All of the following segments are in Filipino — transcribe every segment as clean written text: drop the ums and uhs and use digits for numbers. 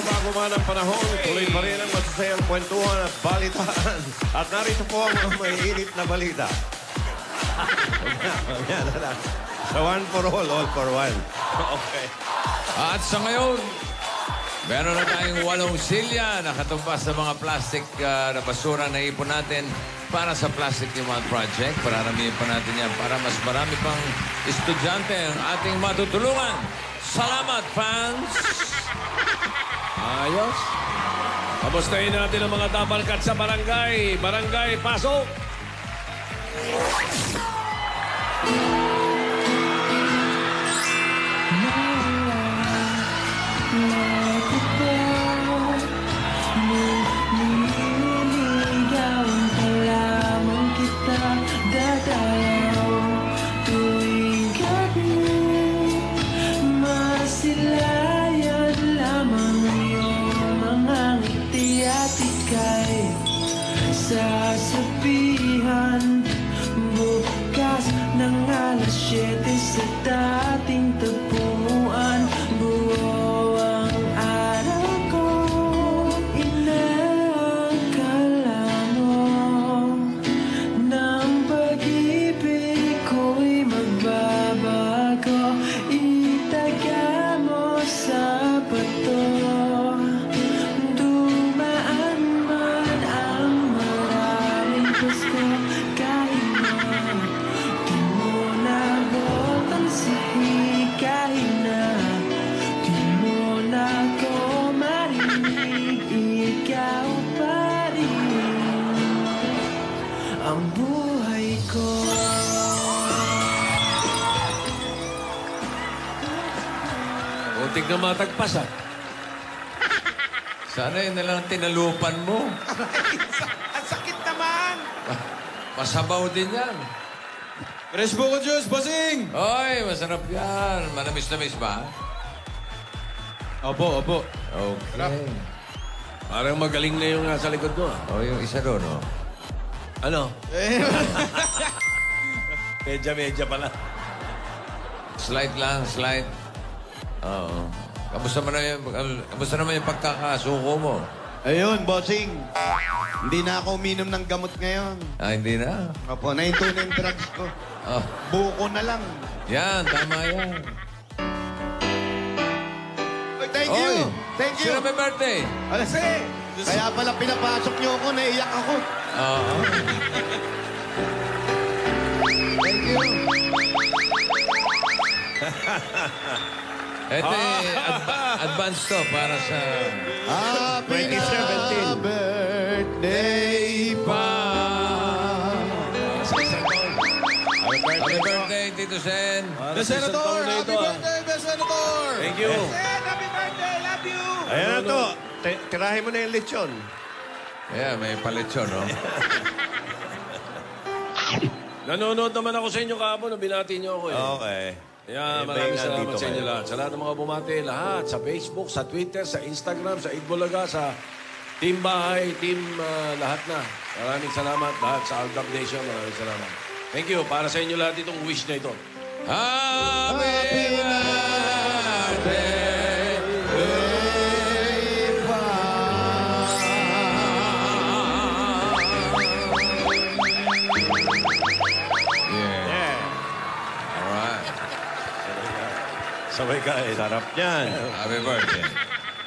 bago man ang panahon, tuloy pa rin ang masasayang kwentuhan at balitaan. At narito po ang mga maiinit na balita. Mamaya na lang. So one for all for one. Okay. At sa ngayon, meron na tayong 8 silya nakatumbas sa mga plastic na basura na ipon natin para sa Plastic Demand Project. Pararamihin pa natin yan para mas marami pang estudyante ang ating matutulungan. Salamat, fans! Ayos. Kamustahin natin ang mga tabalkat sa barangay. Barangay, pasok! Sasabihan bukas ng alas 7 sa dating tagpuan. Buo ang araw ko, inakala mo ng pag-ibig ko'y magbabago. Itaga mo sa bato. Ang buhay ko. Muntik na matagpas, ha? Sana yun na lang tinalupan mo. Ang sakit naman! Masabaw din yan. Fresh buko juice, bossing! Oy, masarap yan. Manamis-namis ba? Opo, opo. Okay. Parang magaling na yung nasa likod mo, ha? O, yung isa doon, o. Ano? Medya pala. Slide lang, slide. Oo. Kamusta naman yung pagkakasuko mo? Ayun, bossing. Hindi na ako uminom ng gamot ngayon. Ah, hindi na. Opo, nahinto na yung drugs ko. Oh. Buko na lang. Yan, tama yan. Oy, thank you. Thank you. Sino may birthday? Alas eh. Kaya pala pinapasok niyo ako, naiyak ako. Oo. Thank you. Ito advance to para sa... Happy 2017. birthday pa. Happy birthday, Tito Sen. The Senator! Happy birthday, the Senator! Thank you. Happy birthday! Love you! Ayan na to. Tirahin mo na yung lechon. Yeah, may paletsyon, no? Nanonood naman ako sa inyo kahapon na binati niyo ako, eh. Okay. Yeah, maraming salamat sa inyo lahat. Sa lahat ng mga bumati, lahat. Sa Facebook, sa Twitter, sa Instagram, sa Itbulaga, sa Team Bahay, Team lahat na. Maraming salamat. Lahat sa Aldab Nation, maraming salamat. Thank you. Para sa inyo lahat itong wish na ito. Happy birthday! Sabay ka, eh. Sarap yan. Happy birthday.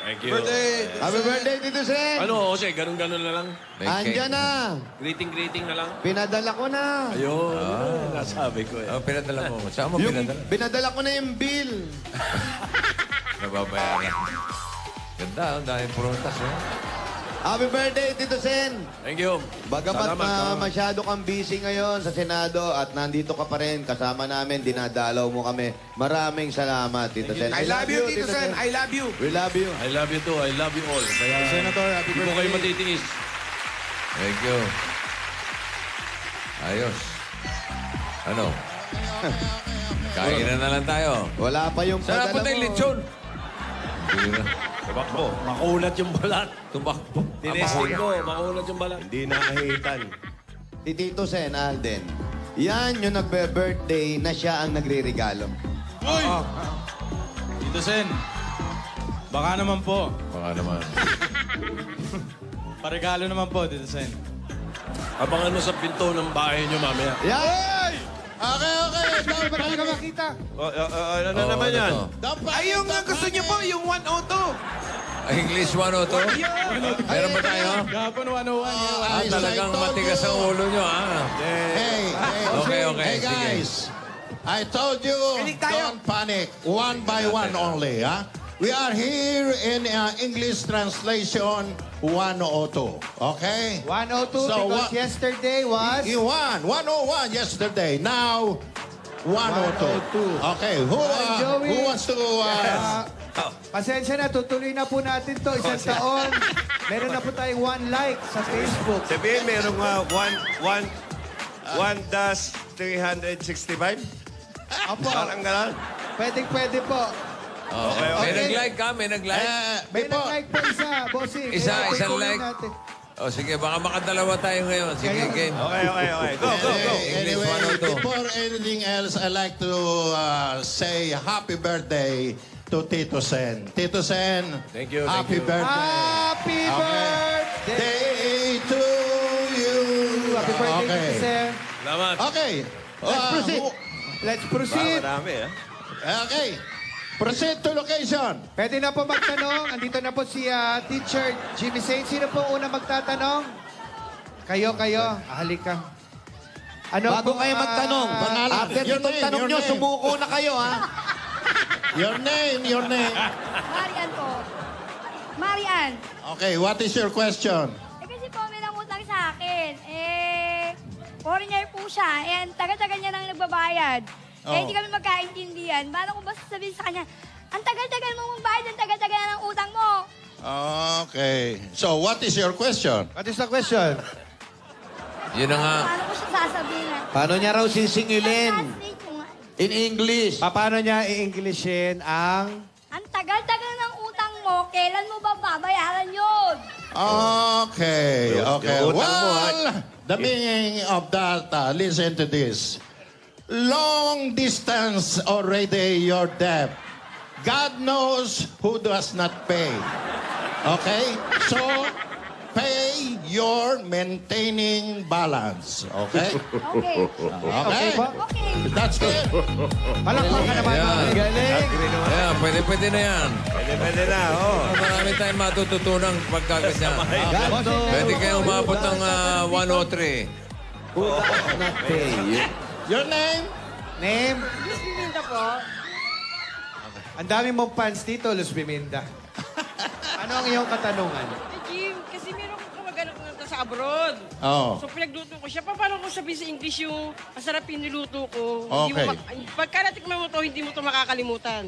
Thank you. Happy birthday, Tito Sen. Ano, Jose? Ganun-ganun na lang? May cake. Andyan na. Greeting na lang? Pinadala ko na. Ayun. Nasabi ko, eh. Oh, pinadala mo. Saan mo pinadala? Binadala ko na yung bill. Nababayaran. Ganda, ang daming prutas, eh. Happy birthday, Tito Sen. Thank you. Bagamat Salamat, na salamat. masyado kang busy ngayon sa Senado at nandito ka pa rin, kasama namin, dinadalaw mo kami. Maraming salamat, Tito Sen. I love you, Tito Sen. I love you. We love you. I love you too. I love you all. Kaya, Senator, happy hindi ko kayo matitiis. Thank you. Ayos. Ano? Kainan na lang tayo. Wala pa yung Saan padala napunta yung mo. lechon? Hindi na. Tumakbo. Makulat yung balat. Tumakbo. Tinesting ko. Makulat yung balat. Hindi nakahitan. Si Tito Sen, Alden. Yan yung nagbe-birthday na siya ang nagre-regalo. Uy! Tito Sen, Baka naman po. Baka naman. Paregalo naman po, Tito Sen. Abangan mo sa pinto ng bahay nyo mamaya. Yan! Okay. Don't Ba't ka panic. makita? Ano naman yan? Don't panic. Ay, yung gusto niyo po, yung 102. English 102? Meron ba tayo? Gapon 101. Talagang matigas ang ulo nyo, Hey, Okay, hey sige. guys. I told you, Pinig tayo. don't panic. One by one only, huh? We are here in English translation 102, okay? 102 So, because yesterday was... You won 101 yesterday. Now 102. Okay, Joey. who wants to? Pasensya na, tutuloy na po natin to isang taon. Meron na po tayong 1 like sa Facebook. Sabihin, merong 1-365? Opo, Parang gano'n? pwede po. Okay, May okay. nag-like ka? May nag-like? May Before, nag-like po isa, bossing. Isa, Kaya isang tutuloy like. natin. O sige, baka makadalawa tayo ngayon. Sige, Kaya- game. Okay. Go. English Anyway, 102. before anything else, I like to say happy birthday to Tito Sen. Tito Sen, Thank you, thank happy you. birthday. Happy birthday! Day to you. Happy birthday, Okay. Tito Sen. Salamat. Okay. Let's proceed. Let's proceed. Marami, Okay. Proceed to location. Pwede na po magtanong. Andito na po si Teacher Jimmy Saint. Sino po una magtatanong? Kayo. Halika. Ano Bago po, kayo magtanong, after Your nitong name, tanong your nyo, name. sumuko na kayo, ha? Your name. Marian po. Marian. Okay, what is your question? Kasi po may nangutang sa akin. Foreigner po siya. Taga-taga niya nang nagbabayad. Hindi kami magkaintindihan. Paano ko ba sasabihin sa kanya, ang tagal-tagal mo magbayad, ang tagal-tagal ng utang mo. Okay. So, what is your question? What is the question? Yun na nga. Paano ko siya sasabihin? Paano niya raw sisingilin? Translate ko nga. In English. Paano niya i-Englishin ang... Ang tagal-tagal ng utang mo, kailan mo ba babayaran yun? Okay. Yung utang mo, Well, the meaning of that, listen to this. Long distance already your debt. God knows who does not pay. Okay? So, pay your maintaining balance. Okay? Okay. Okay? Okay. That's good. Palakpakan naman. Yan. Galing. Ayan, pwede na yan. Pwede na, Marami tayong matututunan pagkaganyan. Pwede kayong umabot ng 103. Who does not pay? Your name? Name? Miss Biminda po. Ang dami mong fans dito, Luz Biminda. Ano ang iyong katanungan? Jim, kasi meron ko kamag-anak na sa abroad. Oh. So pinagluto ko siya. Paano ko sabihin sa English yung masarap yung niluto ko? Okay. Pagka natikman mo to, hindi mo to makakalimutan.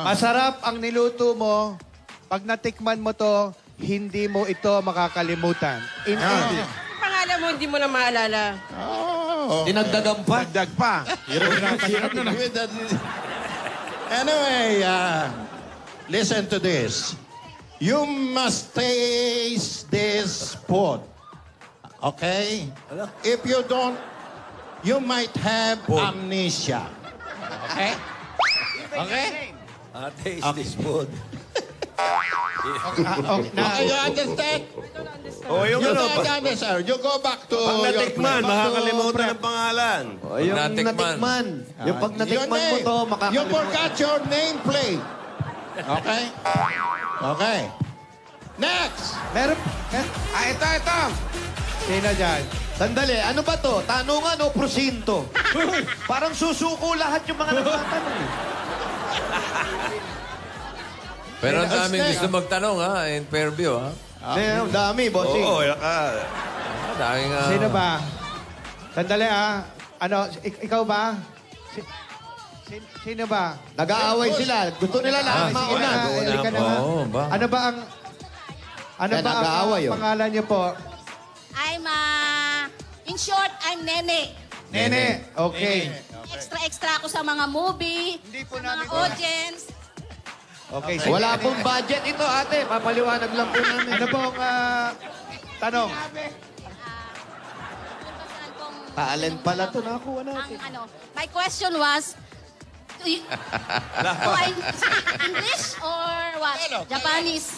Masarap ang niluto mo. Pag natikman mo to, hindi mo ito makakalimutan. In English. Yung pangalan mo, hindi mo na maalala. Dinagdagan pa. Dagdag pa. With that- Anyway, listen to this. You must taste this food. Okay? If you don't, you might have amnesia. Okay? Okay? Taste this food. Okay, you understand? yung You ano, don't understand. You go back to pag your natikman, place. makakalimutan ang pangalan. Yung natikman. natikman. Yung pag Your natikman mo name. to, You makakalimutan. forgot your name plate. Okay? Okay. Next. Meron... Ito. Sino dyan? Sandali, ano ba to? Tanungan o prosinto? Parang susuko lahat yung mga nagtatanong. eh. Pero ang daming Next. gusto magtanong, ha? In Fairview, ha? Ang dami, bossing. Oo, Daming... Sino ba? Sandali Ano, ikaw ba? Sino ba? Nag-aaway sila. Gusto nila lahat Sige mauna. na, halika na nga. Oo, ba? Ano ba ang... Ano Kaya ba ang nag-aaway yun. pangalan niyo po? I'm, in short, I'm Nene. Nene. Okay. Extra ako sa mga movie, Hindi po mga namin- audience. Okay. Wala pong budget ito, ate. Papaliwanag lang po namin. Ano pong tanong? Talent pala to. Nakakuha natin. My question was, Do I speak English or what? Japanese?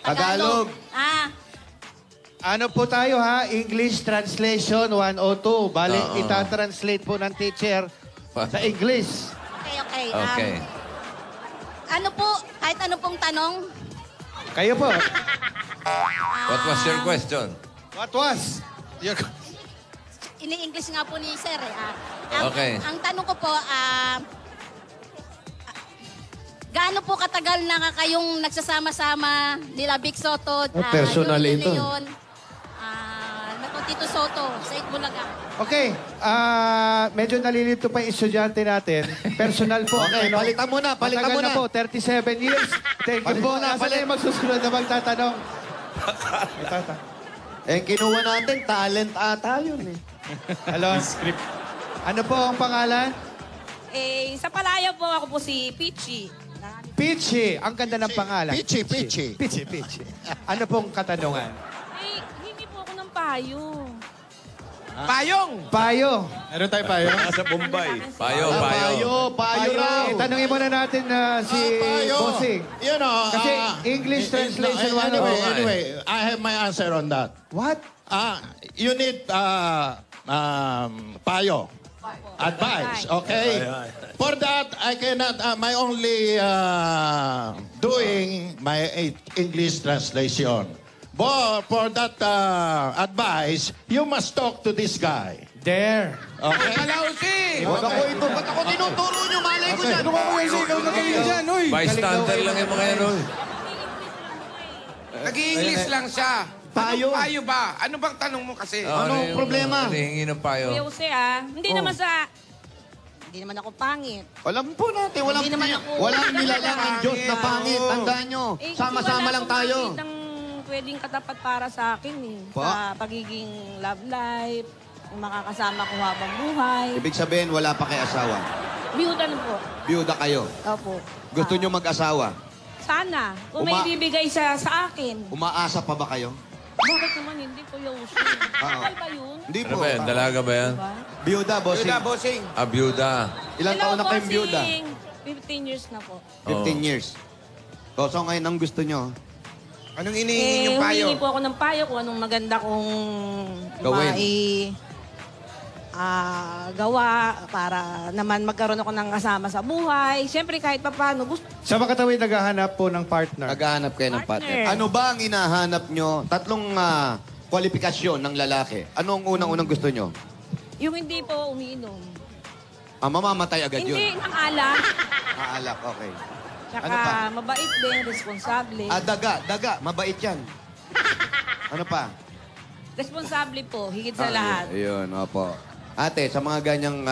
Tagalog. Ano po tayo ha? English Translation 102. Bali, itatranslate po ng teacher sa English. Okay. Okay. Ano po, kahit ano pong tanong? Kayo po. What was your question? What was? Ini-English nga po ni Sir eh. Okay. Ang tanong ko po, gaano po katagal na kayong nagsasama-sama nila Vic Soto, personal Yorme ito. Leon, Tito Soto, sa Itbulaga? Okay. Medyo nalilito pa yung estudyante natin. Personal po. Okay, palitan mo na, palitan mo Matagal na. po, 37 years. Thank you po. Nasaan na yung magsusunod na magtatanong? Kinuha natin, talent ata yun eh. Hello? Ano po ang pangalan? Sa Palayo po, ako po si Peachy. Peachy. Ang ganda ng pangalan. Peachy. Peachy. Ano pong katanungan? Hindi po ako ng payo. Payong! Payo. Meron tayo payong? Nasa Bombay. Payo. Payo raw. Tanungin muna natin si Payo. Bossing. You know, Kasi English translation anyway, I have my answer on that. What? You need payo. Advice, okay? For that, I cannot, my only doing my English translation. But for that advice, you must talk to this guy. There. Okay? Kalausi! Huwag ako ito. Ba't ako tinuturo nyo? Malay ko dyan. Ikaw magaling dyan, uy! Bystander lang yung mga yan, uy. Nag-i-English lang siya. Payo. Anong payo ba? Ano bang tanong mo kasi? Anong problema? Hihingi ng payo. Kuya Jose, hindi naman hindi naman ako pangit. Alam po natin, walang, Hindi naman ako- walang nilalang ang Diyos na pangit. Tandaan nyo, sama-sama lang tayo. Ang pwedeng katapat para sa akin sa pagiging love life, yung makakasama ko habang buhay. Ibig sabihin, wala pa kay asawa. Biyuda na po. Biyuda kayo. Opo. Gusto nyo mag-asawa. Sana. Kung may ibibigay sa akin. Umaasa pa ba kayo? Bakit naman hindi, Kuya Jose? Bakal ba yun? Hindi Ano po. ba yan? Dalaga ba yan? Biyuda, bossing. Yuda, bossing. Byuda. Ilang taon na kayong biyuda? 15 years na po. 15 years. So ngayon, ang gusto nyo? Anong inihingi yung payo? Humingi po ako ng payo kung anong maganda kong Gawin. gawa para naman magkaroon ako ng kasama sa buhay. Siyempre, kahit pa paano, gusto. Sa makatawid, naghahanap po ng partner. Naghahanap kayo ng partner. Partner. Ano ba ang hinahanap nyo? Tatlong kwalifikasyon ng lalaki. Ano ang unang-unang gusto nyo? Yung hindi po umiinom. Mamamatay agad Hindi, yun. ng alak. Alak, okay. Tsaka Ano pa? mabait din, responsable. Daga. Mabait yan. Ano pa? Responsable po, higit sa lahat. Ayun, opo. Ate, sa mga ganyang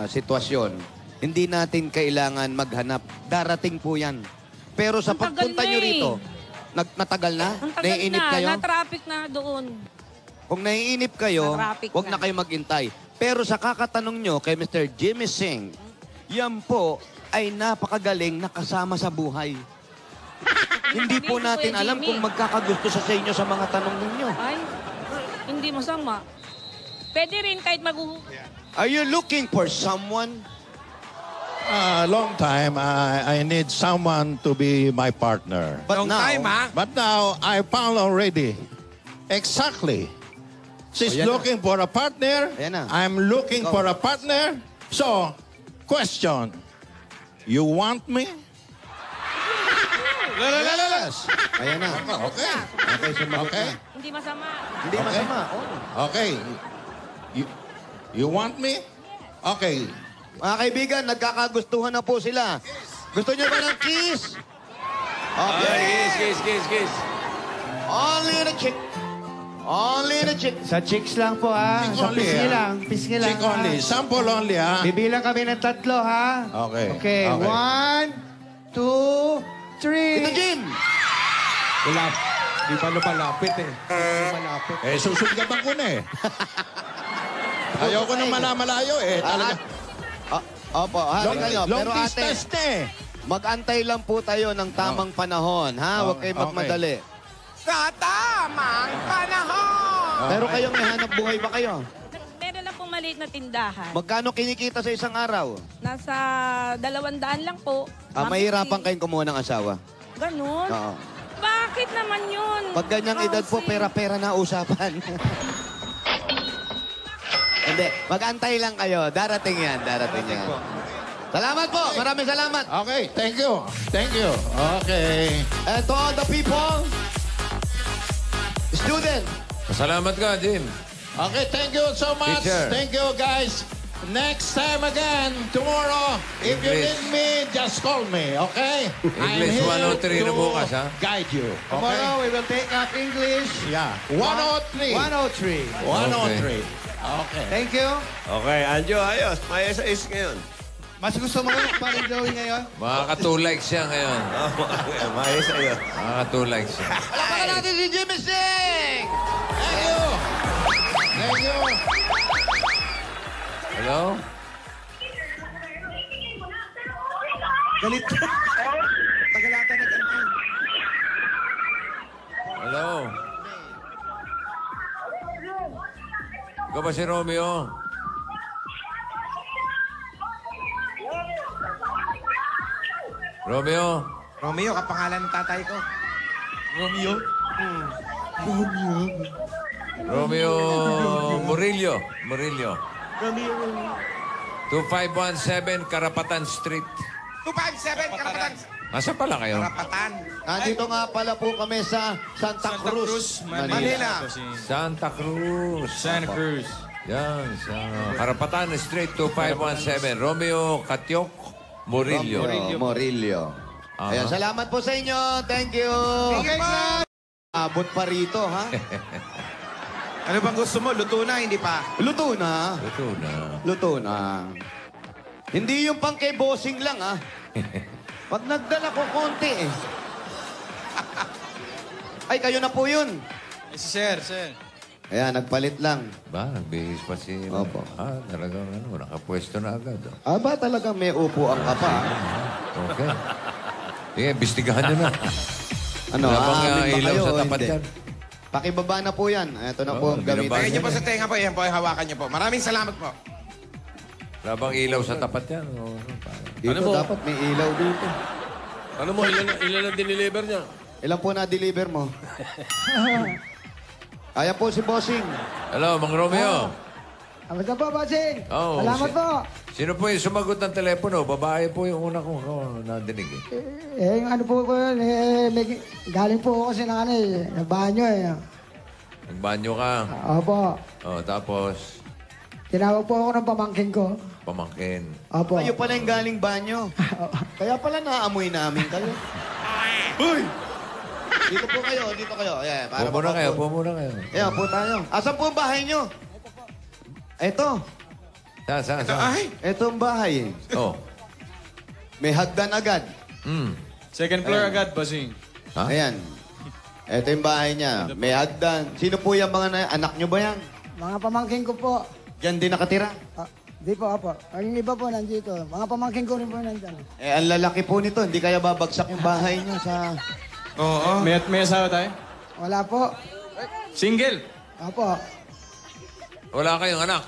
sitwasyon, hindi natin kailangan maghanap. Darating po yan. Pero sa Ang tagal pagpunta na nyo eh. rito, natagal na? Ang tagal Naiinip kayo? na-traffic na doon. Kung naiinip kayo, Na-traffic huwag na. na kayo maghintay. Pero sa kakatanong nyo kay Mr. Jimmy Singh, yan po ay napakagaling na kasama sa buhay. Hindi po Hindi, natin Kuya alam Jimmy. kung magkakagusto sa inyo sa mga tanong ninyo. Ay, hindi masama. Pwede rin kahit Are you looking for someone? Long time, I need someone to be my partner. But Long now, time, ha? But now, I found already. Exactly. She's yan na. looking for a partner. Ayan na. I'm looking Ikaw. for a partner. So, question. You want me? Yes. Ayan na. Okay. Okay, sumagot Okay. na. Hindi masama. Hindi Okay. masama. Oh. Okay. You want me? Okay. Mga kaibigan, nagkakagustuhan na po sila. Gusto niyo ba ng kiss? Okay. Kiss. Only in a chick. Only in a chick. Sa chicks lang po, ha? Chick Sa only, pisngi ha? lang. Pisngi lang. Chick only. Sample only, ha? Bibilang kami ng 3, ha? Okay. Okay. Okay. 1, 2, 3. Ito, Jim! Wala. Di pa malapit eh. Malapit. Susugaban ko na eh. Ayoko nang malayo eh. Talaga. Opo, hari kayo. Long Pero ate, distance na eh. mag-antay lang po tayo ng tamang panahon, ha? Huwag kayong Okay. magmadali. Sa tamang panahon! Pero kayo, may hanap buhay ba kayo? Meron lang pong mali maliit na tindahan. Magkano kinikita sa isang araw? Nasa 200 lang po. Mahirapan kayong kumuha ng asawa. Ganun? Oo. Bakit naman yun? Pag ganyang edad po, pera-pera na usapan. Hindi, mag-antay lang kayo. Darating yan, darating yan. Salamat po, maraming salamat. Okay, thank you. Thank you. Okay. And to all the people, student. Salamat ka, Jim. Okay, thank you so much. Teacher. Thank you, guys. Next time again, tomorrow, if you English. need me, just call me, okay? English 103 na bukas, ha? Guide you, okay? Tomorrow, we will take up English. Yeah, 103. 103. 103. Okay. Thank you. Okay, Anjo, ayos. May ayos ngayon. Mas gusto mo parang Joey ngayon? Makaka 2 likes siya ngayon. May ayos. Makaka 2 likes siya. Palakpakan natin si Jimmy Singh! Thank you. Thank you. Hello? Galit. Tagalata na ganyan. Hello? Ikaw ba si Romeo? Romeo? Romeo, kapangalan ng tatay ko. Romeo? Romeo Murillo. Murillo. Romeo. 2517 Karapatan Street. 257, Karapatan. Nasa pala kayo? Karapatan. Nandito nga pala po kami sa Santa Cruz, Manila. Santa Cruz. Santa Cruz. Yan, sa Karapatan Street 2517. Romeo Katiok Murillo. Morillo. Aha. Ayan, salamat po sa inyo. Thank you. Abot pa rito, ha? Ano bang gusto mo? Luto na, hindi pa? Luto na. Ito na. Luto na. Hindi yung pang kay bossing lang, ha? Pag nagdala ko konti, eh. Ay, kayo na po yun. Sir. Ayan, nagpalit lang. Ba, nagbihis pa si... Opo. Talagang nakapwesto na agad. Aba, talagang may upuan ka pa. Okay. Sige, bistigahan nyo na. Ano, Wala bang aamin ba ilaw kayo sa o tapat hindi? yan? Pakibaba na po yan. Ito na po ang binaba gamitin. Lagay niyo po sa tenga po. Yan po, hawakan niyo po. Maraming salamat po. Wala bang ilaw sa tapat yan? Dito Ano mo? dapat may ilaw dito. Ano mo, ilan ang diniliver niya? Ilan po na-deliver mo? Ayan po si Bossing. Hello, Mang Romeo. Kamusta po, Bossing? Oh, Salamat po. Sino po yung sumagot ng telepono? Babae po yung una kong nadinig eh. Yung ano po yun, galing po ako kasi ng ano ng banyo eh. Nagbanyo ka. Opo. Oh, tapos Tinawag po ako ng pamangkin ko. pamangkin. Opo. Kayo pala yung galing banyo. Kaya pala naamoy namin kayo. Uy! Dito po kayo, dito kayo. Ayan, para Pupo na kayo, makapun. pupo na kayo. Ayan, po tayo. Asan po ang bahay nyo? Eto. Saan? Ay! Eto ang bahay. Oh. May hagdan agad. Second floor agad, bossing. Ha? Ayan. Eto yung bahay niya. May hagdan. Sino po yung mga anak nyo ba yan? Mga pamangkin ko po. Diyan din nakatira? Di po, opo. Ang iba po nandito. Mga pamangkin ko rin po nandyan. Eh, ang lalaki po nito. Hindi kaya babagsak yung bahay niya sa... Oo. May asawa tayo? Wala po. Single. Opo. Wala kayong anak.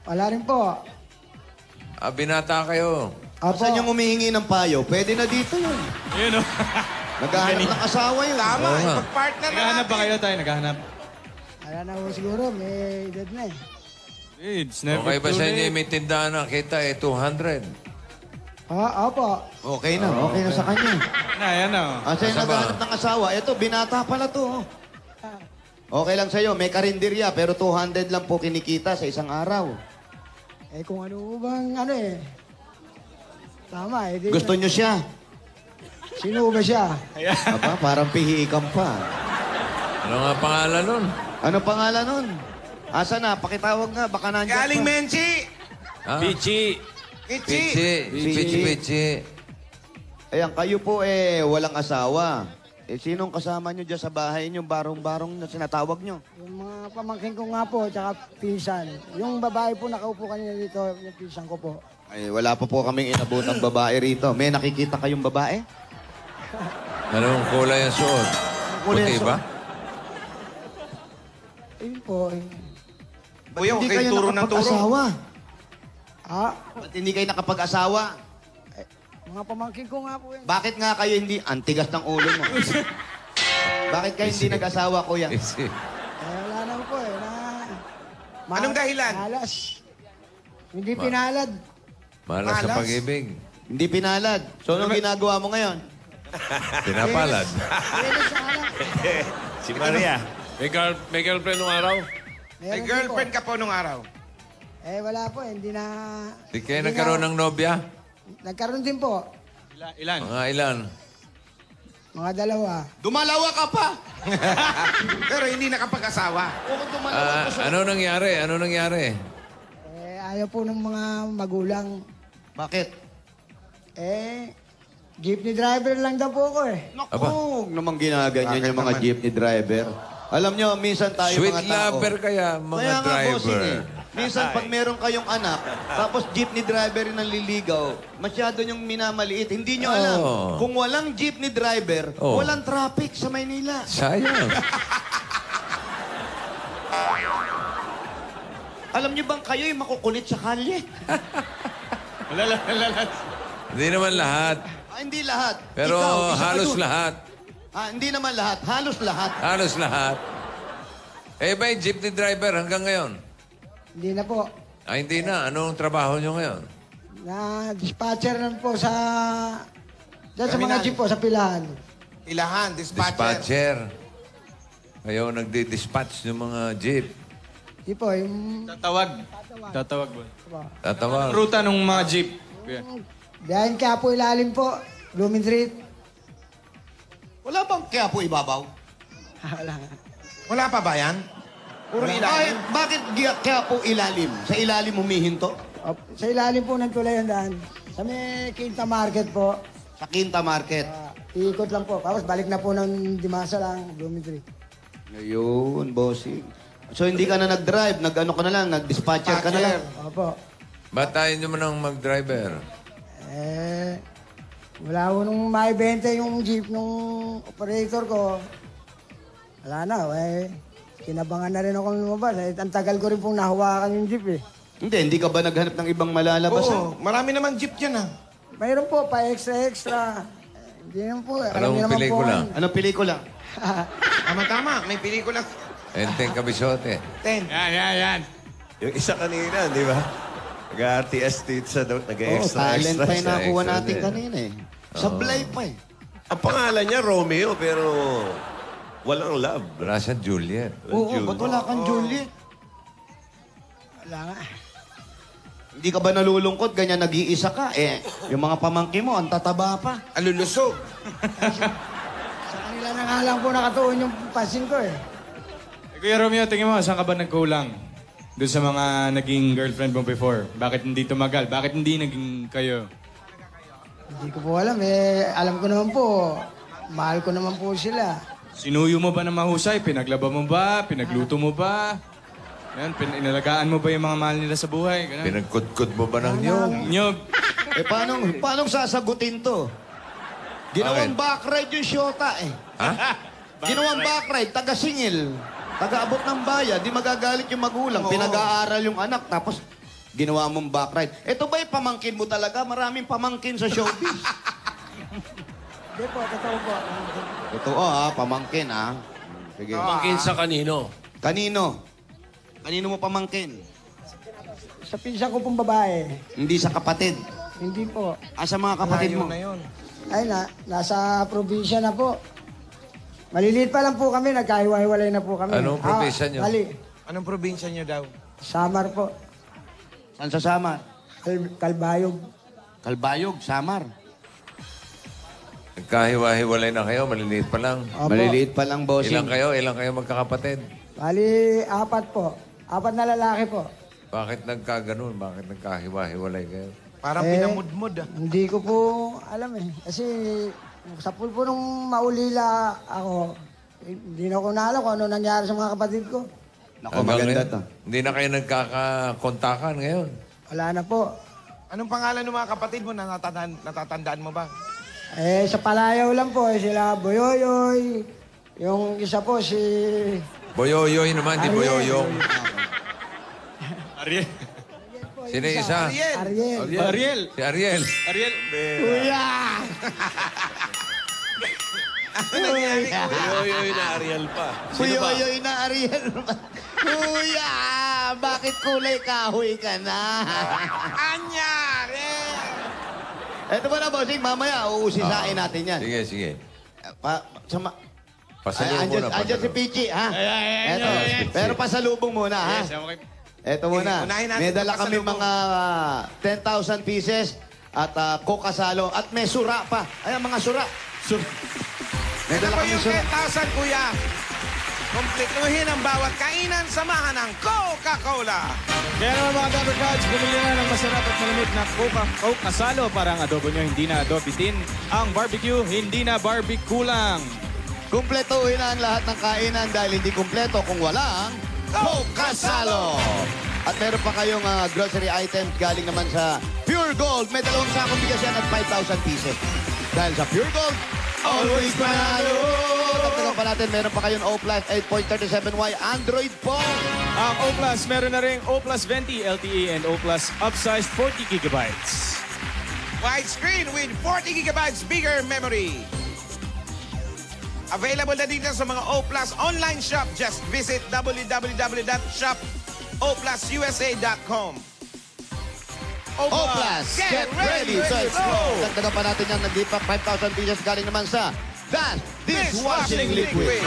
Wala rin po. Binata kayo. Opo. Saan yung humihingi ng payo? Pwede na dito yun. Yun o. Naghahanap ng asawa yun. Tama, Oo nga. ipag-partner na Naghahanap ba natin. kayo tayo? Naghahanap? Wala na po siguro. May edad na eh. It's never Okay ba too sa inyo late. may tindahan na kita 200? Opo. Okay na. Okay na sa kanya. Yan na. Kasi Asa ba? naghahanap ng asawa. Ito, binata pala to. Okay lang sa'yo. May karinderya, pero 200 lang po kinikita sa isang araw. Eh kung ano bang ano eh. Tama eh. Di, Gusto nyo siya? Sino ba siya? Aba, parang pihiikam pa. Ano nga pangalan nun? Ano pangalan nun? Asa na? Pakitawag nga. Baka nandiyan Galing pa. Menchi! Ha? Pichi! Kichi! Pichi. Ayan, kayo po walang asawa. Sinong kasama nyo dyan sa bahay nyo? Barong-barong na sinatawag nyo? Yung mga pamangkin ko nga po, tsaka pinsan. Yung babae po nakaupo kanina dito, yung pinsan ko po. Ay, wala pa po kaming inabutang babae rito. May nakikita kayong babae? Anong kulay ang suot? Kulay ang Puti suot. ba? Ayun po. Ba't Kuya, hindi kayo kayo turo ng turo. nakapag-asawa? Ah, Ba't hindi kayo nakapag-asawa? mga pamangkin ko nga po yan. Bakit nga kayo hindi... Antigas ng ulo mo. Bakit kayo hindi nag-asawa, kuya? Easy. Wala na po eh. Anong dahilan? Malas. Hindi pinalad. Malas sa Malas? pag-ibig. Hindi pinalad. So, anong ginagawa mo ngayon? Pinapalad. Si Maria. May girlfriend nung araw? May girlfriend ka po nung araw. Eh, wala po. Hindi na... Di kayo nagkaroon ng nobya? Nagkaroon din po. Ilan? Mga ilan? Mga dalawa. Dumalawa ka pa! Pero hindi nakapag-asawa. Ano nangyari? Ano nangyari? Eh, ayaw po ng mga magulang. Bakit? Eh, jeepney driver lang daw po ako eh. Naku, huwag namang ginaganyan yung mga jeepney driver. Alam nyo, minsan tayo Sweet mga tao. lover kaya, mga Kaya nga, bossing driver. Minsan, pag meron kayong anak, tapos jeepney driver yung nanliligaw, masyado niyong minamaliit. Hindi nyo alam. Oh. Kung walang jeepney driver, Oh. walang traffic sa Maynila. Sayang. Alam niyo bang kayo'y makukulit sa kalye? Hindi naman lahat. Hindi lahat. Pero Ikaw, isa ka halos dun. lahat. Hindi naman lahat. Halos lahat. Halos lahat. Eh ba yung jeepney driver hanggang ngayon? Hindi na po. Ay, hindi na. Anong trabaho nyo ngayon? Na dispatcher lang po sa... Diyan sa mga Terminal. jeep po, sa pilahan. Ilahan, dispatcher. Dispatcher. Kayo nagdi-dispatch ng mga jeep. Di po, yung... Tatawag. Tatawag ba? Tatawag. Ruta ng mga jeep. Kuya. Biyahin kaya po ilalim po. Blooming Street. Wala bang kaya po ibabaw? Wala nga. Wala pa ba yan? Puro ilalim. Bakit kaya po ilalim? Sa ilalim humihinto? Sa ilalim po ng tulay ang daan. Sa may Quinta Market po. Sa Quinta Market. Iikot lang po. Tapos balik na po ng Dimasa lang, Blooming Street. Ngayon, bossing. So hindi ka na nag-drive, nag-ano ka na lang, nag-dispatcher ka na lang. Opo. Ba't tayo nyo man ang mag-driver? Eh, wala ko nung maibenta yung jeep nung operator ko. Wala na, eh. Kinabangan na rin akong lumabas. Eh, ang tagal ko rin pong nahawakan yung jeep eh. Hindi ka ba naghanap ng ibang malalabasan? Oo, marami naman jeep dyan ah. Mayroon po, pa extra. Hindi naman po. Alam niyo Anong naman pelikula? po. Anong pelikula? Tama-tama, may pelikula. Enteng Kabisote. 10. Yan. Yung isa kanina, di ba? Nag-RTS sa Oo, nag-extra talent pa yung extra, nakuha extra natin din. kanina eh. Sablay pa eh. Ang pangalan niya, Romeo, pero walang love. Wala siya Juliet. Oo, ba't wala kang Juliet? Wala nga. Hindi ka ba nalulungkot? Ganyan nag-iisa ka. Eh, yung mga pamangkin mo, ang tataba pa. Alulusog. Sa kanila na nga lang po nakatuon yung pasin ko eh. Eh, Kuya Romeo, tingin mo, saan ka ba nagkulang? Doon sa mga naging girlfriend mo before. Bakit hindi tumagal? Bakit hindi naging kayo? Hindi ko po alam eh. Alam ko naman po. Mahal ko naman po sila. Sinuyo mo ba na mahusay? Pinaglaba mo ba? Pinagluto mo ba? Yan, inalagaan mo ba yung mga mahal nila sa buhay? Ganun. Pinagkudkod mo ba ng nyog? Nyog. Eh, paano sasagutin to? Ginawang backride yung Shota eh. Ha? Ginawang backride, taga-singil. Taga-abot ng bayan, di magagalit yung magulang. Pinag-aaral yung anak, tapos ginawa mong backride. Ito ba yung pamangkin mo talaga? Maraming pamangkin sa showbiz. Hindi po, totoo po. Totoo pamangkin Sige. Pamangkin sa kanino? Kanino? Kanino mo pamangkin? Sa pinsan ko pong babae. Hindi sa kapatid. Hindi po. Sa mga kapatid mo. na yun. Ay, nasa probinsya na po. Maliliit pa lang po kami, nagkahiwa-hiwalay na po kami. Anong probinsya niyo? Mali. Anong probinsya niyo daw? Samar po. Saan sa Samar? Kalbayog. Kalbayog, Samar. Nagkahiwa-hiwalay na kayo, maliliit pa lang. Opo. Maliliit pa lang, bossing. Ilang kayo magkakapatid? Bali, 4 po. 4 na lalaki po. Bakit nagkaganon? Bakit nagkahiwa-hiwalay kayo? Parang Eh, pinamudmud Hindi ko po alam eh. Kasi sa pulpo nung maulila ako, hindi na ko naalam kung ano nangyari sa mga kapatid ko. Naku, Hanggang maganda ngayon, to. Hindi na kayo nagkakakontakan ngayon. Wala na po. Anong pangalan ng mga kapatid mo na natatandaan mo ba? Eh, sa Palayaw lang po, sila Boyoyoy. Yung isa po si... Boyoyoy naman, di Ariel. Boyoyong. Ariel. Sino yung isa? Ariel. Ariel. Si Ariel. Ariel. Kuya! Yoyoy na Ariel pa. Kuyoyoy na Ariel. Kuya! Bakit kulay kahoy ka na? Anyari! Eto ba na, bossing? Mamaya, uusisain natin yan. Sige, sige. Andyan si Pichi, ha? Eto. Pero pasalubong muna, ha? Yes, okay. Eto muna. Unahin natin May dala yung kami pasalubong. mga 10,000 pieces at kokasalo. At may sura pa. Ayan, mga sura. May Ito dala po kami yung sura. 10,000, kuya. Kumpletuhin ang bawat kainan, samahan ng Coca-Cola. Kaya naman mga Dapper Gods, bumili na ng masarap at malamig na Coke Asalo para ang adobo nyo hindi na adobitin. Ang barbecue, hindi na barbecue-lang. Kumpletuhin na ang lahat ng kainan dahil hindi kumpleto kung walang kokasalo. At meron pa kayong grocery items galing naman sa Pure Gold. May 2 sakong bigas yan at 5,000 pieces. Dahil sa Pure Gold, always panalo! Dagdagan pa natin, meron pa kayong O Plus 8.37Y Android phone. Ang O Plus, meron na rin O Plus 20 LTE and O Plus upsized 40 gigabytes. Widescreen with 40 gigabytes bigger memory. Available na dito sa mga O Plus online shop. Just visit www.shopoplususa.com. O Plus, get ready to explode! Dagdagan pa natin yan, nagdipa 5,000 pieces galing naman sa Dash Dishwashing Liquid.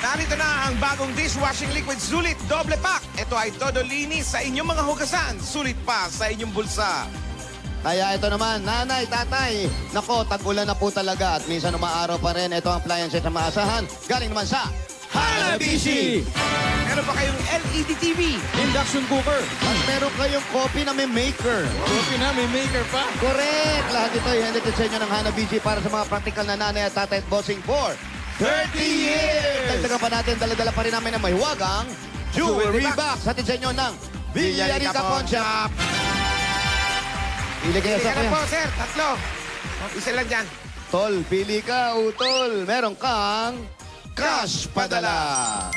Narito na ang bagong dishwashing liquid Sulit Doble Pack. Ito ay todo linis sa inyong mga hugasan. Sulit pa sa inyong bulsa. Kaya ito naman, nanay, tatay, nako, tag-ulan na po talaga at minsan umaaraw pa rin. Ito ang appliances na maasahan. Galing naman sa Hanabishi! Meron pa kayong LED TV. Induction cooker. At meron kayong coffee na may maker. Coffee na, may maker pa. Correct! Lahat ito ay handed sa inyo ng Hanabishi para sa mga practical na nanay at tatay at bossing for 30 years! Dagdagan pa natin, dala-dala pa rin namin ang mahiwagang jewelry box. Hatid sa inyo ng Villarrica Pawn Shop. Pili kayo sa Pili ka na kuya. po, sir. 3. Isa lang dyan. Tol, pili ka, utol. Meron kang cash padala.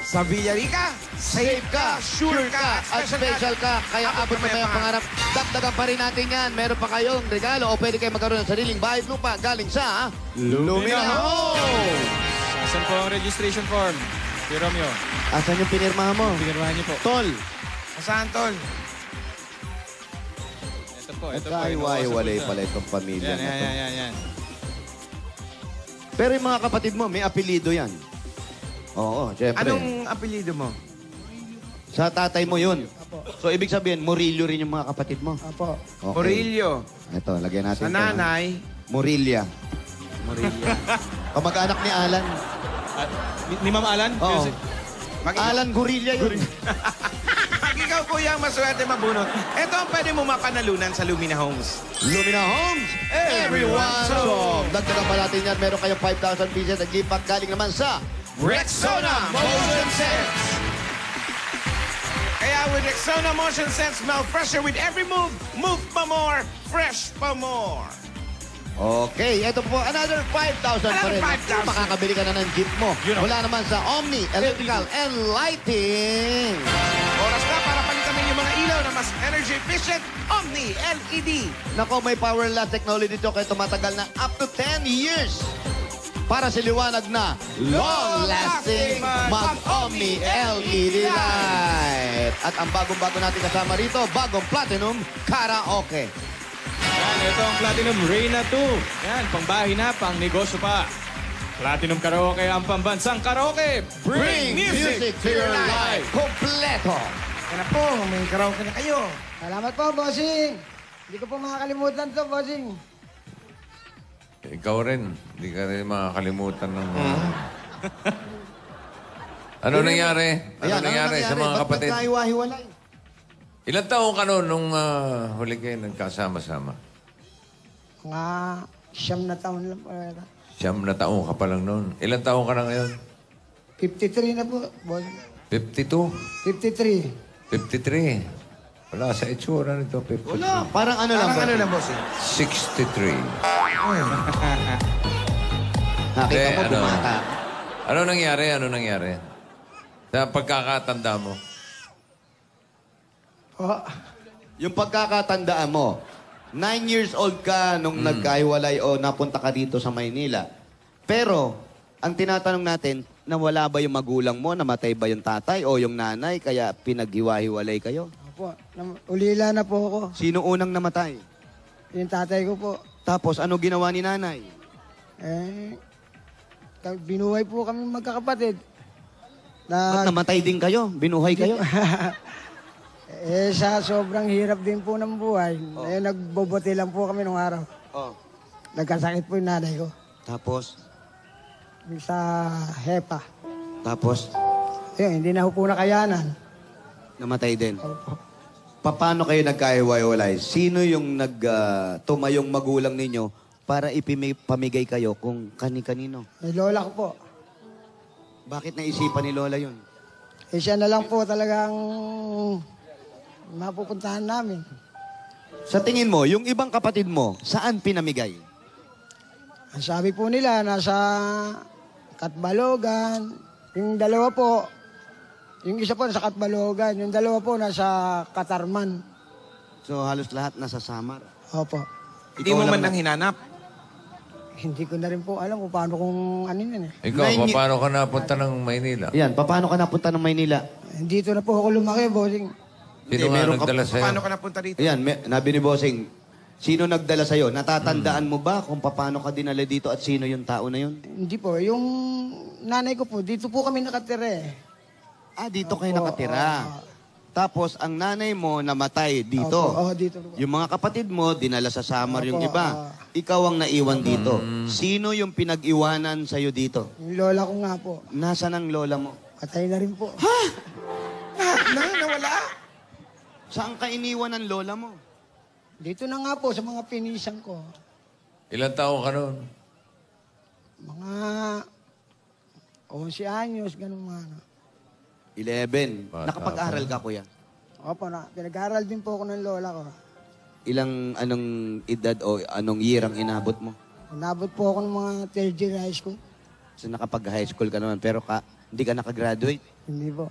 Sa Villarrica, Safe ka, sure ka, at special ka. Kaya abot mo na yung pangarap. Dagdagan pa rin natin yan. Meron pa kayong regalo o pwede kayo magkaroon ng sariling bahay at lupa galing sa Lumina Home. Asan po ang registration form? Si Romeo. Asan yung pinirmahan mo? Pinirmahan niyo po. Tol. Saan, tol? Ito po, ito po. Kaiwalay pala itong pamilya Yan, na to. yan. Pero yung mga kapatid mo, may apelido yan. Oo, syempre. Anong apelido mo? Sa tatay mo yun. So, ibig sabihin, Murillo rin yung mga kapatid mo. Apo. Okay. Murillo. Ito, lagyan natin Sa ito, ha? nanay, Murilla. Murillo. Kamag-anak ni Alan. Ni Ma'am Alan? Oo. Music. Alan Gurilla yun. Pag ikaw, kuya, ang maswerte mabunot. Ito ang pwede mo mapanalunan sa Lumina Homes. Lumina Homes, everyone's home. Dagdagan pa natin yan. Meron kayong 5,000 pieces at gift pack galing naman sa Rexona Motion Sense. Kaya with Rexona Motion Sense, smell fresher with every move. Move pa more, fresh pa more. Okay, ito po, another 5,000 pa rin. 5,000. Makakabili ka na ng jeep mo. Mula naman sa Omni, Electrical and Lighting. Oras na para palitan yung mga ilaw na mas energy efficient. Omni LED. Nako, may power last technology dito kaya tumatagal na up to 10 years. Para sa liwanag na long-lasting mag-Omni LED light. At ang bagong-bago natin kasama rito, bagong Platinum Karaoke. Yan, ito ang Platinum Reyna 2. Yan, pangbahay na, pang negosyo pa. Platinum Karaoke ang pambansang karaoke. Bring music to your life. Kompleto. Yan na po, may karaoke na kayo. Salamat po, bossing. Hindi ko po makakalimutan to, bossing. Ikaw rin. Hindi ka rin makakalimutan ng... Ano nangyari? Ano nangyari sa mga kapatid? Ba't nagkaiwa-hiwalay? Ilan taong ka noon nung huli kayo nagkasama-sama? Mga 9 na taon lang po. 9 na taong ka pa lang noon. Ilan taong ka na ngayon? 53 na po, bossing. 52? 53. 53. Wala sa itsura nito, 53. Wala. Parang ano lang. Parang ano lang, boss? 63. Nakita mo, ano? bumata. Ano nangyari? Ano nangyari? Sa pagkakatanda mo? Oh, Yung pagkakatandaan mo, 9 years old ka nung nagkahiwalay o napunta ka dito sa Maynila. Pero, ang tinatanong natin, nawala ba yung magulang mo? Namatay ba yung tatay o yung nanay? Kaya pinaghiwa-hiwalay kayo? opo. Ulila na po ako. Sino unang namatay? Yung tatay ko po. Tapos, ano ginawa ni nanay? Binuhay po kami magkakapatid. Ba't namatay din kayo? Binuhay kayo? Sa sobrang hirap din po ng buhay, nagbobote lang po kami nung araw. Oh. Nagkasakit po yung nanay ko. Tapos? Sa HEPA. Tapos? Yun, hindi na po nakayanan. Namatay din. Opo. Paano kayo nagkahiwa-hiwalay? Sino yung tumayong magulang ninyo para ipamigay kayo kung kani-kanino? May lola ko po. Bakit naisipan ni Lola yun? Siya na lang po talagang mapupuntahan namin. Sa tingin mo, yung ibang kapatid mo, saan pinamigay? Ang sabi po nila, nasa Katbalogan. Yung dalawa po, yung isa po nasa Katbalogan. Yung dalawa po nasa Katarman. So halos lahat nasa Samar. Opo. Hindi mo man lang hinanap. Hindi ko na rin po alam kung paano kung ano yun eh. Ikaw, paano ka napunta ng Maynila? Yan, paano ka napunta ng Maynila? Dito na po ako lumaki, bossing. Sino nga nagdala sa'yo? Paano ka napunta dito? Ayan, nabi ni Bossing, sino nagdala sa'yo? Natatandaan mo ba kung paano ka dinala dito at sino yung tao na yun? Hindi po. Yung nanay ko po, dito po kami nakatira eh. Dito kayo nakatira. Tapos, ang nanay mo namatay dito. Opo, dito po. Yung mga kapatid mo, dinala sa Samar yung iba. Ikaw ang naiwan dito. Sino yung pinag-iwanan sa'yo dito? Yung lola ko nga po. Nasaan ang lola mo? Patay na rin po. Nawala? Saan ka iniwan ng lola mo? Dito na nga po sa mga pinisan ko. Ilang taon ka noon? Mga 11 anyos, ganun mga ano. 11. Bata Nakapag-aral ka, kuya? Opo, pinag-aral din po ako ng lola ko. Anong edad o anong year ang inabot mo? Inabot po ako ng mga third year high school. So nakapag-high school ka naman, pero hindi ka nakagraduate. Hindi po.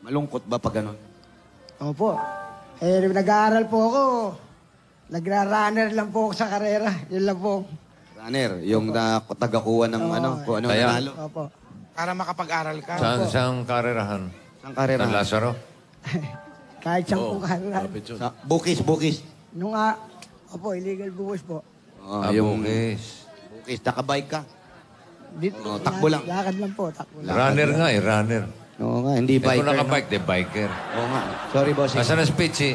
Malungkot ba pag ganon? Opo. Nag-aaral po ako. Nagra-runner lang po ako sa karera. Yun lang po. Runner, yung tagakuha ng kung ano Kaya- nanalo. Opo. Para makapag-aral ka. Saan karerahan? Saan karera? San Lazaro? Kahit siyang pong karera. Bukis. Nung opo, illegal buwis po. Bukis. Bukis, nakabike ka. Dito, takbo lang. Lakad lang po, takbo lang. Runner nga eh, runner. Oo nga, hindi Kung biker. nakabike, de biker. Oo nga. Sorry, boss. Asan ang speech eh?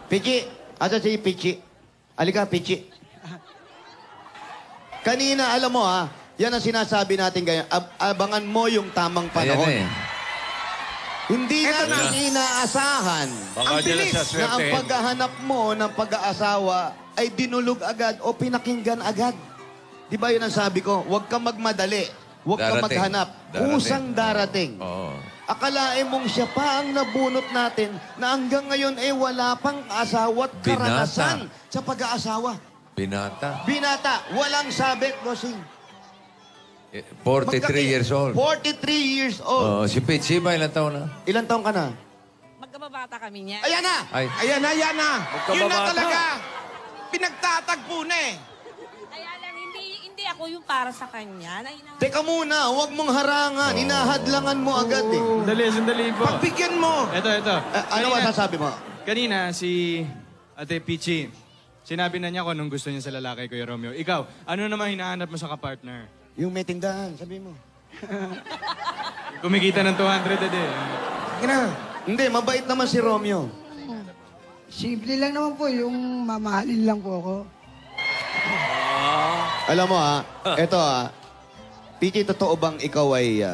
Pichi! Asa si Pichi? Alika, Pichi. Kanina, alam mo yan ang sinasabi natin ganyan. Abangan mo yung tamang panahon. Ayan eh. Hindi natin inaasahan Baka dyan na siya na ang swertehin. paghahanap mo ng pag-aasawa ay dinulog agad o pinakinggan agad. Di ba yun ang sabi ko? Huwag ka magmadali. Huwag ka Darating. maghanap. Darating. Kusang darating. Oo. Akalain mong siya pa ang nabunot natin na hanggang ngayon ay wala pang asawa at karanasan sa pag-aasawa. Binata. Binata, walang sabit, bossing. 43 years old. 43 years old. Si Pichi ba ilang taon na? Ilang taong ka na? Magkababata kami niya. Ayan na! Ay, Ayan na. Yun na Magkababata. talaga. Pinagtatagpo na eh. Kaya lang, hindi ako yung para sa kanya. Teka muna, huwag mong harangan. Inahadlangan mo agad eh. Sandali po. Pagbigyan mo. Ito. Ano masasabi mo? Kanina, si Ate Pichi, sinabi na niya kung anong gusto niya sa lalaki, Kuya Romeo. Ikaw, ano naman hinahanap mo sa kapartner? Yung may tindahan, sabi mo. Kumikita ng 200 a day. Hindi, mabait naman si Romeo. Simple lang naman po, yung mamahalin lang po ako. Alam mo eto Pichi, totoo bang ikaw ay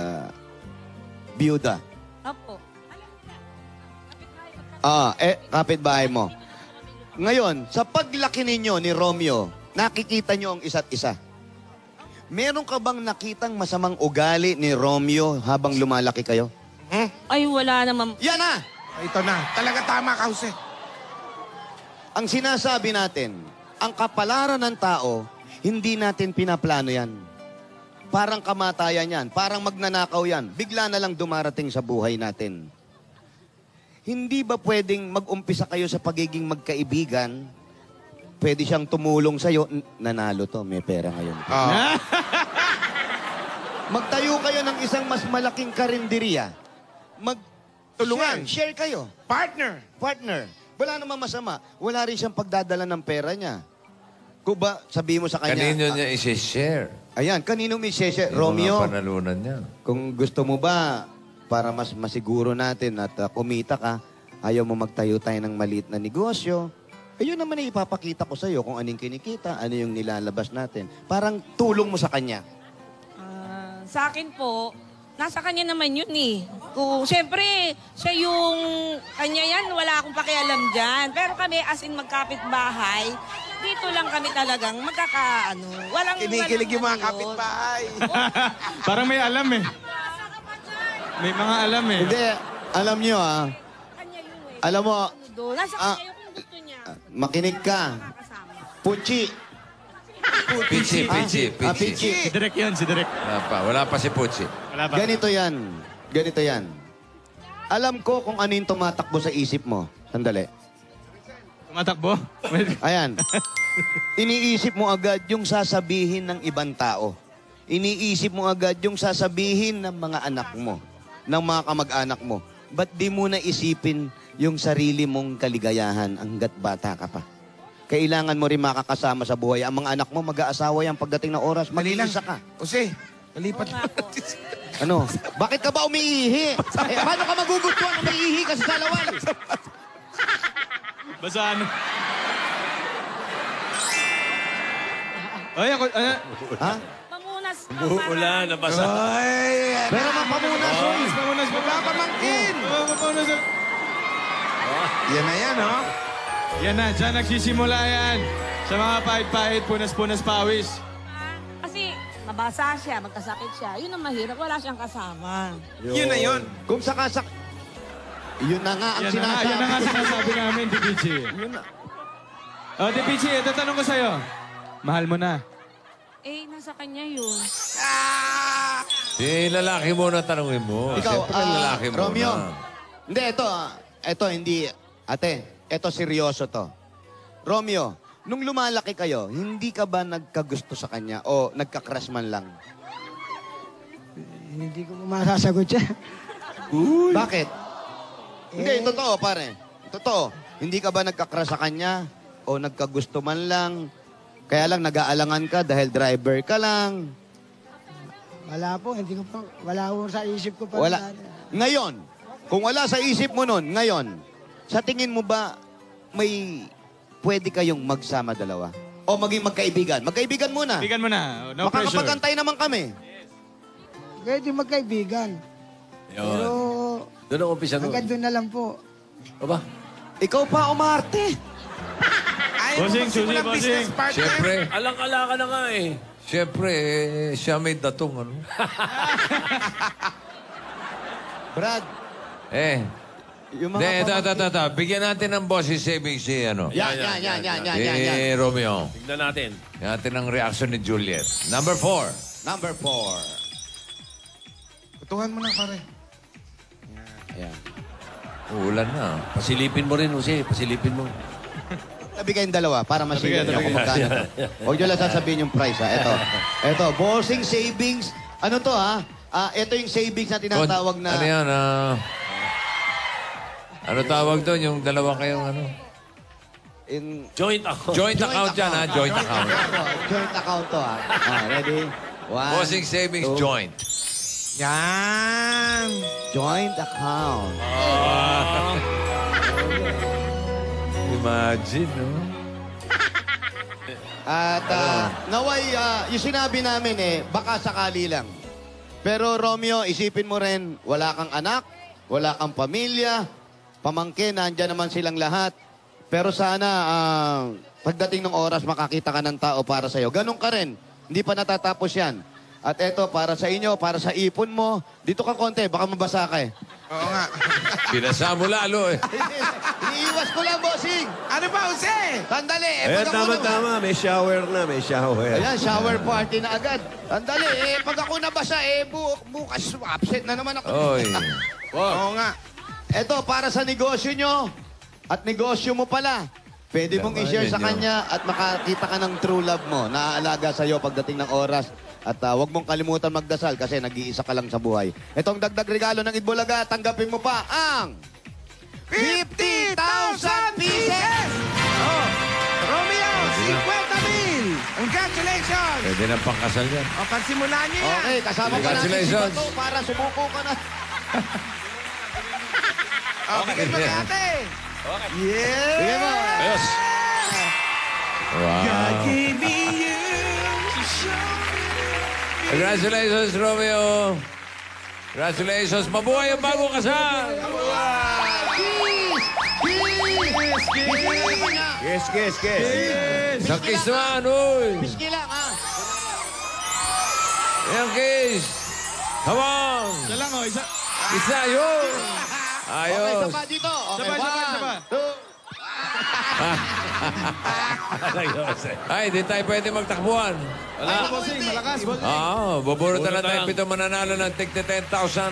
biyuda? Opo. Kapitbahay mo. Ngayon, sa paglaki ninyo ni Romeo, nakikita nyo ang isa't isa. Meron ka bang nakitang masamang ugali ni Romeo habang lumalaki kayo? Ay, wala naman. Yan na! Ito na. Talaga tama ka, Jose. Ang sinasabi natin, ang kapalaran ng tao, hindi natin pinaplano yan. Parang kamatayan yan, parang magnanakaw yan. Bigla na lang dumarating sa buhay natin. hindi ba pwedeng mag-umpisa kayo sa pagiging magkaibigan? Pwede siyang tumulong sa'yo. Nanalo to, may pera ngayon. Magtayo kayo ng isang mas malaking karinderiya. Tulungan. Share kayo. Partner. Partner. Wala namang masama. Wala rin siyang pagdadala ng pera niya. Kung ba, sabihin mo sa kanya... Kanino niya isi-share? Ayan, kanino may share? Yung Romeo, mga panalunan niya. kung gusto mo ba, para mas masiguro natin at kumita ka, ayaw mo magtayo tayo ng maliit na negosyo, ayun naman ay ipapakita ko sa'yo kung anong kinikita, ano yung nilalabas natin. Parang tulong mo sa kanya. Sa akin po, nasa kanya naman yun eh. Kung, siyempre, siya yung, kanya yan, wala akong pakialam dyan. Pero kami, as in magkapit-bahay, dito lang kami talagang walang... Kinikilig yung mga yun. kapitbahay. Parang may alam eh. May mga alam eh. Hindi, alam nyo Kanya yun eh. alam mo, Nasa kanya yung kung gusto niya. makinig ka. Puchi. Pichi. Pichi. Si Direk yan, si Direk. Wala pa si Puchi. Wala pa. Ganito yan. Alam ko kung ano yung tumatakbo sa isip mo. Sandali. Tumatakbo? Ayan. Iniisip mo agad yung sasabihin ng ibang tao. Iniisip mo agad yung sasabihin ng mga anak mo, ng mga kamag-anak mo. Ba't di mo na isipin yung sarili mong kaligayahan hanggat bata ka pa? Kailangan mo rin makakasama sa buhay. Ang mga anak mo, mag-aasawa yan pagdating na oras, mag-iisa ka. Jose, malipat na. Ano? Bakit ka ba umiihi? Paano ka magugustuhan kung umiihi ka sa salawan? Basta ano? Ay, ako, Ha? Pamunas. Ulan, nabasa. Pero mapamunas, oy. Pamunas, Pamangkin. pamunas. Yan na yan, oh. Yan na, dyan nagsisimula yan. Sa mga pahit-pahit, punas-punas pawis. Kasi mabasa siya, magkasakit siya. Yun ang mahirap, wala siyang kasama. Yun na yun. Kung sakasak... Yun na nga ang Yan na nga sinasabi. sinasabi namin, Dipichi. Yun na. O, Dipichi, ito tanong ko sa'yo. Mahal mo na. Eh, nasa kanya yun. Si lalaki mo na tanongin mo. Ikaw, Siyempre, lalaki mo Romeo. na. Hindi, ito hindi. Ate, ito seryoso to. Romeo, nung lumalaki kayo, hindi ka ba nagkagusto sa kanya o nagka-crush man lang? Hindi ko masasagot siya. Bakit? Hindi, totoo pare. Totoo. Hindi ka ba nagka-crush sa kanya o nagkagusto man lang? Kaya lang nag-aalangan ka dahil driver ka lang. Wala po, hindi ko po, wala po sa isip ko pa. Wala. Ngayon, kung wala sa isip mo nun, ngayon, sa tingin mo ba may pwede kayong magsama dalawa? O maging magkaibigan? Magkaibigan muna. Bigan mo na. No pressure. Makakapagantay naman kami. Pwede magkaibigan. Pero Doon ang umpisa nun. agad doon na lang po. Aba? Ikaw pa, umarte. Ayaw mo Bossing, magsimulang Suzy, business bossing. partner. Siyempre, Alang-ala ka na nga eh. siyempre, siya may datong, ano? Brad, yung Hindi, mga ito. Bigyan natin ng bossy savings si, ano? Yan. Romeo. Tignan natin. Tignan natin ang reaction ni Juliet. Number 4. Number 4. Tutuhan mo na, pare. Ayan. Ulan na. Pasilipin mo rin, Jose. Pasilipin mo. Tabi kayong dalawa para masigyan niyo kung magkano to. Huwag niyo lang sasabihin yung price, ha? Ito, bossing savings. Ano to, ha? Ito yung savings na tinatawag na... Ano yan? Ano tawag doon? Yung dalawa kayong ano? Joint account. Joint account yan, ha? Joint account. Joint account to, ha? Ready? One, Bossing savings two. joint. Yan. Joint account. Imagine, no? At naway, yung sinabi namin baka sakali lang. Pero Romeo, isipin mo rin, wala kang anak, wala kang pamilya, pamangkin, nandyan naman silang lahat. Pero sana, pagdating ng oras, makakita ka ng tao para sa'yo. Ganun ka rin. Hindi pa natatapos yan. At eto, para sa inyo, para sa ipon mo, dito ka konti, baka mabasa ka eh. Oo nga. Pinasa mo lalo, eh. Iniiwas ko lang, bossing! Ano ba, Jose? Sandali! Ayan, tama. May shower na, may shower. Ayan, shower party na agad. Sandali, pag ako nabasa, bukas absent na naman ako. Oy. Oo nga. Eto, para sa negosyo nyo at negosyo mo pala. Pwede mong i-share sa kanya at makakita ka ng true love mo na aalaga sa'yo pagdating ng oras. At huwag mong kalimutan magdasal kasi nag-iisa ka lang sa buhay. Etong dagdag regalo ng Itbulaga, tanggapin mo pa ang 50,000 pieces! Oh, Romeo, 50,000! Congratulations! Pwede na pangkasal yan. O, pagsimulan niyo yan. Okay, kasama ka natin si Congratulations. Bato para sumuko ka na. O, bigay mo kay ate. Yeah! Bigay mo. Yes. Wow. Give me you to show me. Congratulations, Romeo. Congratulations. Mabuhay ang bagong kasal. Kiss. Sa kiss naman, uy. Piski lang, ha? Ayan, kiss. Come on. Isa lang, oh. Isa. Isa, yun. Okay, Ayos. isa pa dito. Okay, Sabay. 1, 2. Ay, di tayo pwede magtakbuhan. Wala. Bossing, malakas, bossing. Buburutan na tayo Buburutan. pito mananalo ng tig 10,000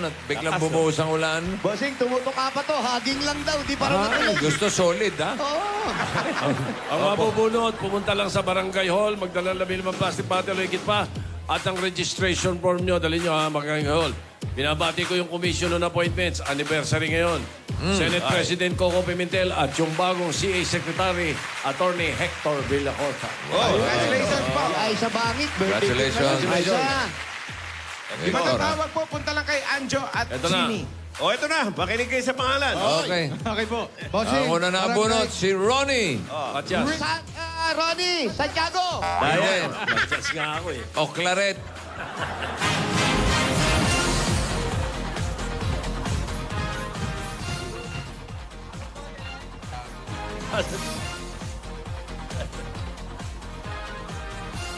at biglang bumuhos ang ulan. Bossing, tumutuka pa to. Haging lang daw. Di pa rin Ay, natuloy. gusto solid, ha? Ang mabubunot, pumunta lang sa Barangay Hall, magdala labi ng plastic bottle o higit pa. At ang registration form nyo, dali nyo ha, Barangay Hall. Binabati ko yung commission on appointments. Anniversary ngayon. Senate President Coco Pimentel at yung bagong CA Secretary, Attorney Hector Villacorta. Congratulations po. Ay, sa bangit. Congratulations. Ay, sa... Di ba tatawag po, punta lang kay Anjo at Ito na. Jimmy. O, ito na. Makinig kayo sa pangalan. Okay. Okay po. Ang una na bunot, si Ronnie. Katyas. Ronnie, Santiago. Dahil, Katyas nga ako eh. o Claret.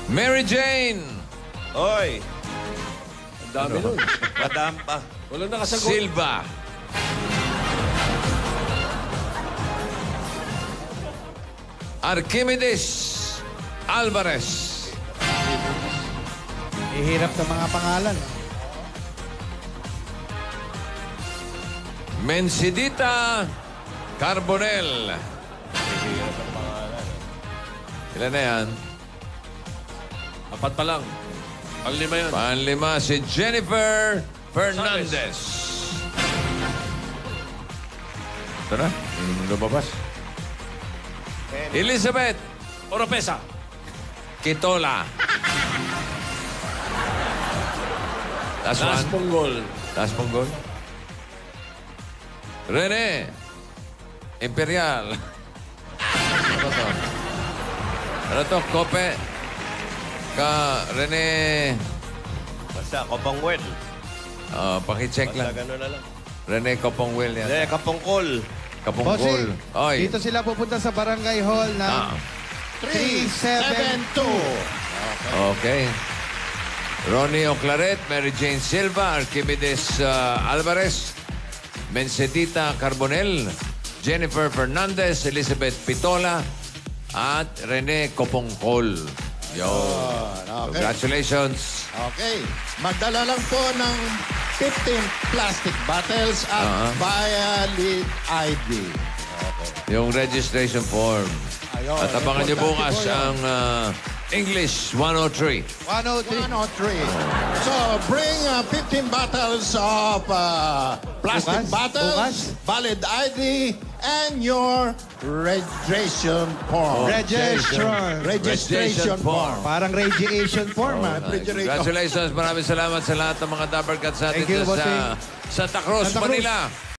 Mary Jane. Oy, Ang dami nun. madam pa. Walang nakasagot. Silva. Archimedes Alvarez. Ihirap sa mga pangalan. Mensidita Carbonell. Ilan na yan? Apat pa lang. Panglima yan. Panlima si Jennifer Fernandez. Ito na, yung lumabas. Elizabeth Oropesa. Kitola. Last Last one. Ponggol. Last Ponggol. Rene Imperial. Ano to? Ano to? Kope. Rene. Basta, Kopangwel. Pakicheck Basta lang. gano'n na lang. Rene Kopongwel yan. Hindi, Kapungkol. Kapongkol. Bossing, Oy. dito sila pupunta sa Barangay Hall ng Ah, 372. okay. Ronnie Oclaret, Mary Jane Silva, Archimedes Alvarez, Mensedita Carbonell, Jennifer Fernandez, Elizabeth Pitola, at Rene Kopongkol. Yo. Okay. Congratulations. Okay. Magdala lang po ng 15 plastic bottles at valid ID. Yung registration form. Ayun. At abangan niyo bukas Importante po yan. ang English 103. 103. 103. So, bring 15 bottles of plastic Bukas? bottles, valid ID, and your registration form. Registration form. Parang radiation form, ha? Congratulations. Maraming salamat sa lahat ng mga Dapper Cats natin Thank you, sa bossing. Santa Cruz, Santa Cruz. Manila.